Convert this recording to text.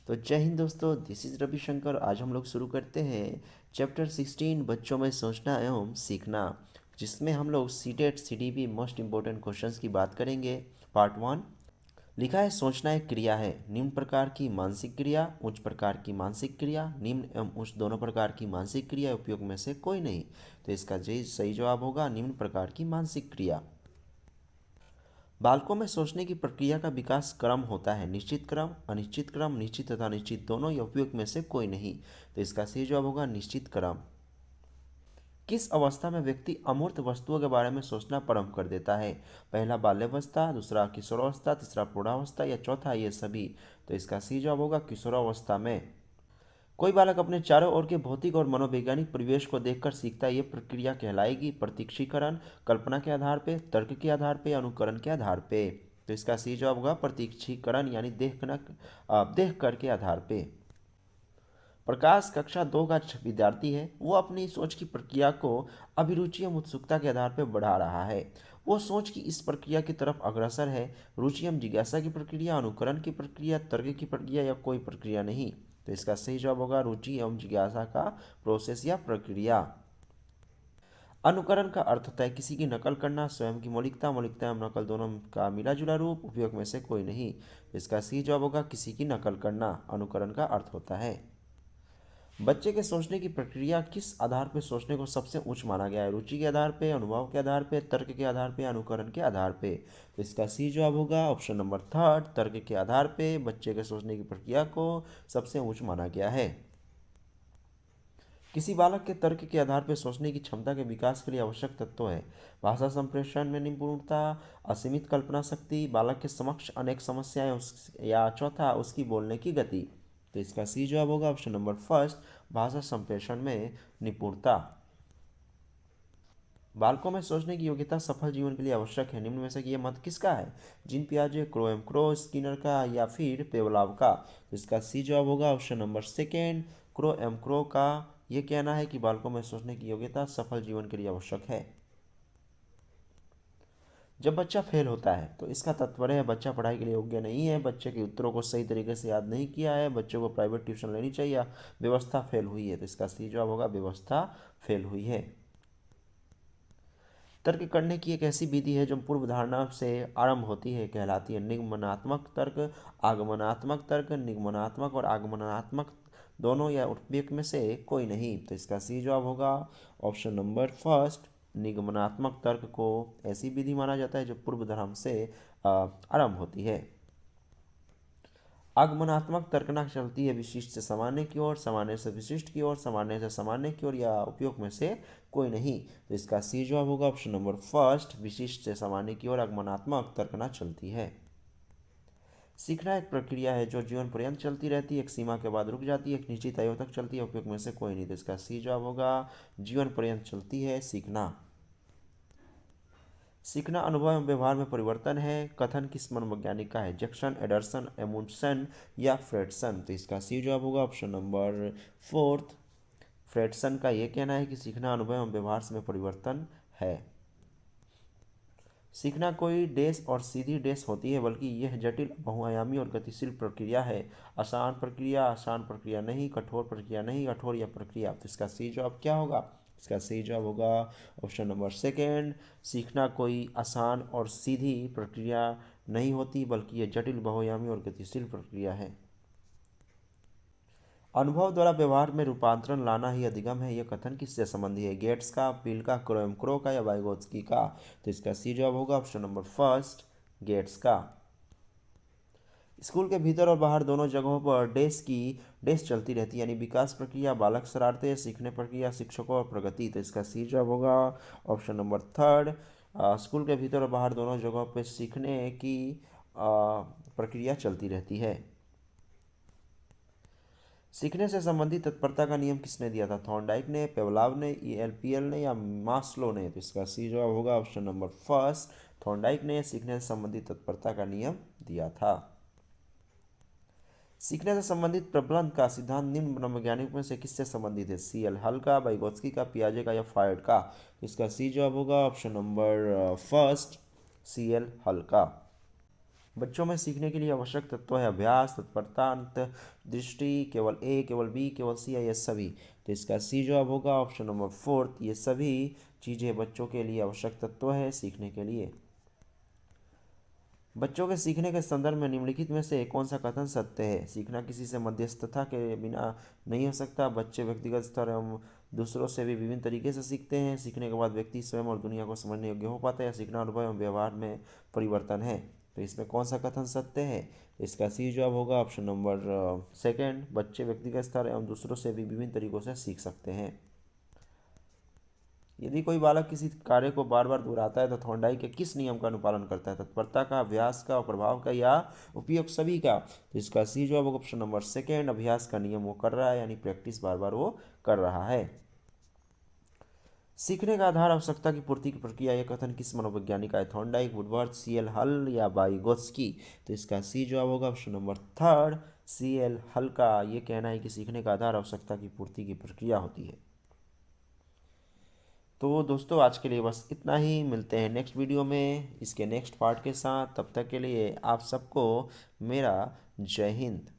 तो जय हिंद दोस्तों, दिस इज रविशंकर। आज हम लोग शुरू करते हैं चैप्टर 16 बच्चों में सोचना एवं सीखना, जिसमें हम लोग CTET CDP most important questions की बात करेंगे। पार्ट 1। लिखा है सोचना एक क्रिया है। निम्न प्रकार की मानसिक क्रिया, उच्च प्रकार की मानसिक क्रिया, निम्न एवं उच्च दोनों प्रकार की मानसिक क्रिया उपयोग में से कोई नहीं। तो इसका सही जवाब होगा निम्न प्रकार की मानसिक क्रिया। बालकों में सोचने की प्रक्रिया का विकास क्रम होता है निश्चित क्रम, अनिश्चित क्रम, निश्चित तथा अनिश्चित दोनों या उपयोग में से कोई नहीं। तो इसका सही जवाब होगा निश्चित क्रम। किस अवस्था में व्यक्ति अमूर्त वस्तुओं के बारे में सोचना प्रारंभ कर देता है? पहला बाल्यावस्था, दूसरा किशोरावस्था, तीसरा प्रौढ़ावस्था या चौथा ये सभी। तो इसका सही जवाब होगा किशोरावस्था में। कोई बालक अपने चारों ओर के भौतिक और मनोवैज्ञानिक परिवेश को देखकर सीखता है। ये प्रक्रिया कहलाएगी प्रतीक्षीकरण, कल्पना के आधार पे, तर्क के आधार पे, अनुकरण के आधार पे। तो इसका सही जवाब होगा प्रतीक्षीकरण, यानी देख कर के आधार पे। प्रकाश कक्षा 2 का विद्यार्थी है। वो अपनी सोच की प्रक्रिया को अभिरुचि एवं उत्सुकता के आधार पर बढ़ा रहा है। वो सोच की इस प्रक्रिया की तरफ अग्रसर है। रुचि एवं जिज्ञासा की प्रक्रिया, अनुकरण की प्रक्रिया, तर्क की प्रक्रिया या कोई प्रक्रिया नहीं। तो इसका सही जवाब होगा रुचि एवं जिज्ञासा का प्रोसेस या प्रक्रिया। अनुकरण का अर्थ होता है किसी की नकल करना, स्वयं की मौलिकता, मौलिकता एवं नकल दोनों का मिला जुला रूप, उपयोग में से कोई नहीं। इसका सही जवाब होगा किसी की नकल करना, अनुकरण का अर्थ होता है। बच्चे के सोचने की प्रक्रिया किस आधार पर सोचने को सबसे उच्च माना गया है? रुचि के आधार पे, अनुभव के आधार पे, तर्क के आधार पे, अनुकरण के आधार पे। तो इसका सही जवाब होगा ऑप्शन नंबर थर्ड, तर्क के आधार पे बच्चे के सोचने की प्रक्रिया को सबसे उच्च माना गया है। किसी बालक के तर्क के आधार पर सोचने की क्षमता के विकास के लिए आवश्यक तत्व है। भाषा संप्रेषण में निपुणता, असीमित कल्पना शक्ति, बालक के समक्ष अनेक समस्याएं या चौथा उसकी बोलने की गति। तो इसका सी जवाब होगा ऑप्शन नंबर फर्स्ट, भाषा संप्रेषण में निपुणता। बालकों में सोचने की योग्यता सफल जीवन के लिए आवश्यक है। निम्न में से ये मत किसका है? जीन पियाजे, क्रो एम क्रो, स्किनर का या फिर पेवलाव का? तो इसका सी जवाब होगा ऑप्शन नंबर सेकेंड, क्रो एम क्रो का। यह कहना है कि बालकों में सोचने की योग्यता सफल जीवन के लिए आवश्यक है। जब बच्चा फेल होता है तो इसका तात्पर्य है बच्चा पढ़ाई के लिए योग्य नहीं है, बच्चे के उत्तरों को सही तरीके से याद नहीं किया है, बच्चे को प्राइवेट ट्यूशन लेनी चाहिए, या व्यवस्था फेल हुई है। तो इसका सही जवाब होगा व्यवस्था फेल हुई है। तर्क करने की एक ऐसी विधि है जो पूर्व धारणा से आरंभ होती है, कहलाती है निगमनात्मक तर्क, आगमनात्मक तर्क। निगमनात्मक और आगमनात्मक दोनों या उपयुक्त में से कोई नहीं। तो इसका सही जवाब होगा ऑप्शन नंबर फर्स्ट, निगमनात्मक तर्क को ऐसी विधि माना जाता है जो पूर्व धर्म से आरंभ होती है। आगमनात्मक तर्कना चलती है विशिष्ट से सामान्य की ओर, सामान्य से विशिष्ट की ओर, सामान्य से सामान्य की ओर, या उपयोग में से कोई नहीं। तो इसका सी जवाब होगा ऑप्शन नंबर फर्स्ट, विशिष्ट से सामान्य की ओर आगमनात्मक तर्कना चलती है। सीखना एक प्रक्रिया है जो जीवन पर्यंत चलती रहती है, एक सीमा के बाद रुक जाती है, एक निश्चित आयु तक चलती है, उपयोग में से कोई नहीं। तो इसका सी जवाब होगा जीवन पर्यंत चलती है सीखना। सीखना अनुभव एवं व्यवहार में परिवर्तन है। कथन किस मनोवैज्ञानिक का है? जैक्सन, एडरसन, एमुंडसन या फ्रेडसन? तो इसका सी जवाब होगा ऑप्शन नंबर फोर्थ, फ्रेडसन का यह कहना है कि सीखना अनुभव एवं व्यवहार में परिवर्तन है। सीखना कोई डैश और सीधी डैश होती है, बल्कि यह जटिल, बहुआयामी और गतिशील प्रक्रिया है। आसान प्रक्रिया नहीं, कठोर प्रक्रिया नहीं, कठोर या प्रक्रिया। तो इसका सही जवाब क्या होगा? इसका सही जवाब होगा ऑप्शन नंबर सेकेंड, सीखना कोई आसान और सीधी प्रक्रिया नहीं होती, बल्कि यह जटिल, बहुआयामी और गतिशील प्रक्रिया है। अनुभव द्वारा व्यवहार में रूपांतरण लाना ही अधिगम है, यह कथन किससे संबंधी है? गेट्स का, पील का, क्रो का या वाइगोत्स्की का? तो इसका सी जवाब होगा ऑप्शन नंबर फर्स्ट, गेट्स का। स्कूल के भीतर और बाहर दोनों जगहों पर डेस्क चलती रहती है, यानी विकास प्रक्रिया, बालक शरारते, सीखने प्रक्रिया, शिक्षकों और प्रगति। तो इसका सी जवाब होगा ऑप्शन नंबर थर्ड, स्कूल के भीतर और बाहर दोनों जगहों पर सीखने की प्रक्रिया चलती रहती है। सीखने से संबंधित तत्परता का नियम किसने दिया था? थॉर्नडाइक ने, पेवलाव ने, ईएलपीएल ने या मास्लो ने? तो इसका सी जवाब होगा ऑप्शन नंबर फर्स्ट, थॉर्नडाइक ने सीखने से संबंधित तत्परता का नियम दिया था। सीखने से संबंधित प्रबंध का सिद्धांत निम्न मनोवैज्ञानिक में से किससे संबंधित है? सीएल हल का, वाइगोत्स्की का, पियाजे का या फ्रायड का? तो इसका सी जवाब होगा ऑप्शन नंबर फर्स्ट, सीएल हल का। बच्चों में सीखने के लिए आवश्यक तत्व है अभ्यास, तत्परता, अंतर्दृष्टि, केवल ए, केवल बी, केवल सी या ये सभी। तो इसका सी जवाब होगा ऑप्शन नंबर फोर्थ, ये सभी चीज़ें बच्चों के लिए आवश्यक तत्व है सीखने के लिए। बच्चों के सीखने के संदर्भ में निम्नलिखित में से कौन सा कथन सत्य है? सीखना किसी से मध्यस्थता के बिना नहीं हो सकता। बच्चे व्यक्तिगत स्तर एवं दूसरों से भी विभिन्न तरीके से सीखते हैं। सीखने के बाद व्यक्ति स्वयं और दुनिया को समझने योग्य हो पाता है। या सीखना अनुभव एवं व्यवहार में परिवर्तन है। तो इसमें कौन सा कथन सत्य है? तो इसका सी जवाब होगा ऑप्शन नंबर सेकेंड, बच्चे व्यक्तिगत स्तर एवं दूसरों से भी विभिन्न तरीकों से सीख सकते हैं। यदि कोई बालक किसी कार्य को बार बार दोहराता है तो थॉर्नडाइक के किस नियम का अनुपालन करता है? तत्परता का, अभ्यास का, प्रभाव का या उपयोग सभी का? तो इसका सी जवाब होगा ऑप्शन नंबर सेकेंड, अभ्यास का नियम वो कर रहा है, यानी प्रैक्टिस बार बार वो कर रहा है। सीखने का आधार आवश्यकता की पूर्ति की प्रक्रिया, यह कथन किस मनोवैज्ञानिक का है? थॉर्नडाइक, वुडवर्थ, सीएल हल या वाइगोत्स्की? तो इसका सी जवाब होगा ऑप्शन नंबर थर्ड, सीएल हल का ये कहना है कि सीखने का आधार आवश्यकता की पूर्ति की प्रक्रिया होती है। तो दोस्तों आज के लिए बस इतना ही, मिलते हैं नेक्स्ट वीडियो में इसके नेक्स्ट पार्ट के साथ। तब तक के लिए आप सबको मेरा जय हिंद।